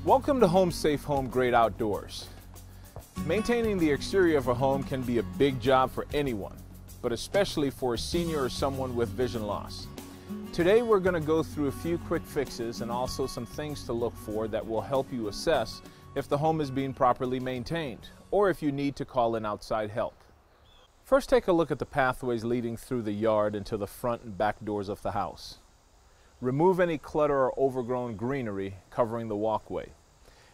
Welcome to Home Safe Home Great Outdoors. Maintaining the exterior of a home can be a big job for anyone, but especially for a senior or someone with vision loss. Today we're going to go through a few quick fixes and also some things to look for that will help you assess if the home is being properly maintained or if you need to call in outside help. First, take a look at the pathways leading through the yard and to the front and back doors of the house. Remove any clutter or overgrown greenery covering the walkway.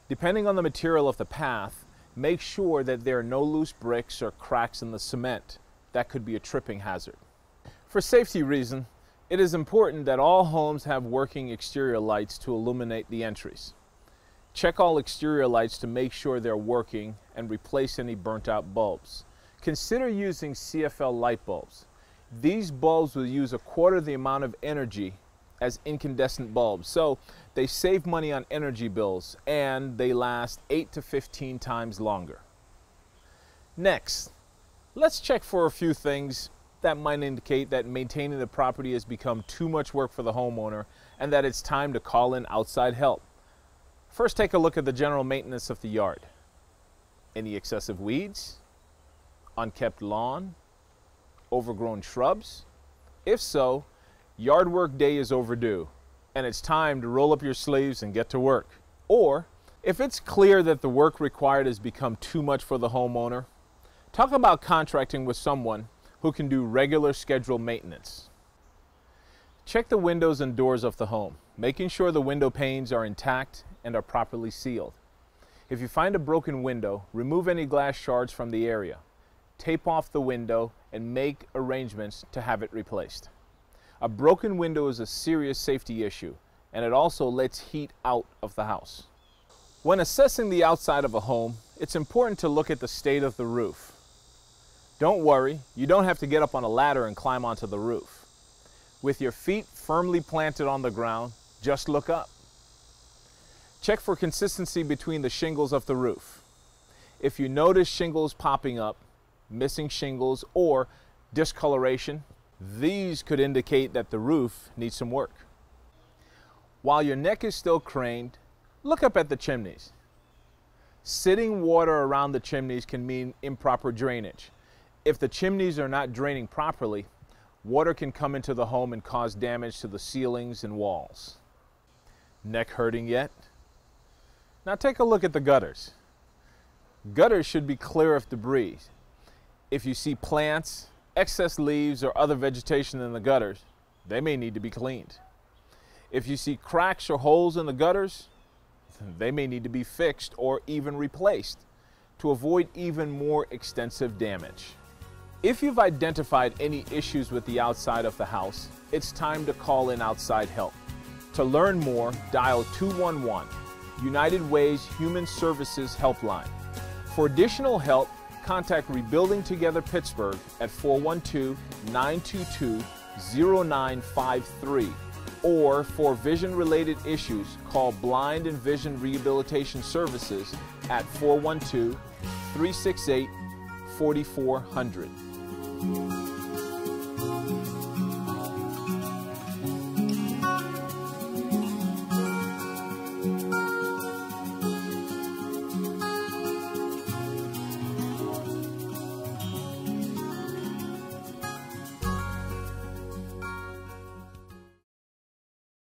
Depending on the material of the path, make sure that there are no loose bricks or cracks in the cement. That could be a tripping hazard. For safety reasons, it is important that all homes have working exterior lights to illuminate the entries. Check all exterior lights to make sure they're working and replace any burnt out bulbs. Consider using CFL light bulbs. These bulbs will use a quarter the amount of energy as incandescent bulbs, so they save money on energy bills and they last 8 to 15 times longer. Next, let's check for a few things that might indicate that maintaining the property has become too much work for the homeowner and that it's time to call in outside help. First, take a look at the general maintenance of the yard. Any excessive weeds? Unkept lawn? Overgrown shrubs? If so, yard work day is overdue and it's time to roll up your sleeves and get to work. Or, if it's clear that the work required has become too much for the homeowner, talk about contracting with someone who can do regular scheduled maintenance. Check the windows and doors of the home, making sure the window panes are intact and are properly sealed. If you find a broken window, remove any glass shards from the area. Tape off the window and make arrangements to have it replaced. A broken window is a serious safety issue, and it also lets heat out of the house. When assessing the outside of a home, it's important to look at the state of the roof. Don't worry, you don't have to get up on a ladder and climb onto the roof. With your feet firmly planted on the ground, just look up. Check for consistency between the shingles of the roof. If you notice shingles popping up, missing shingles, or discoloration, these could indicate that the roof needs some work. While your neck is still craned, look up at the chimneys. Sitting water around the chimneys can mean improper drainage. If the chimneys are not draining properly, water can come into the home and cause damage to the ceilings and walls. Neck hurting yet? Now take a look at the gutters. Gutters should be clear of debris. If you see plants, excess leaves, or other vegetation in the gutters, they may need to be cleaned. If you see cracks or holes in the gutters, they may need to be fixed or even replaced to avoid even more extensive damage. If you've identified any issues with the outside of the house, it's time to call in outside help. To learn more, dial 211, United Way's Human Services Helpline. For additional help, contact Rebuilding Together Pittsburgh at 412-922-0953. Or for vision-related issues, call Blind and Vision Rehabilitation Services at 412-368-4400.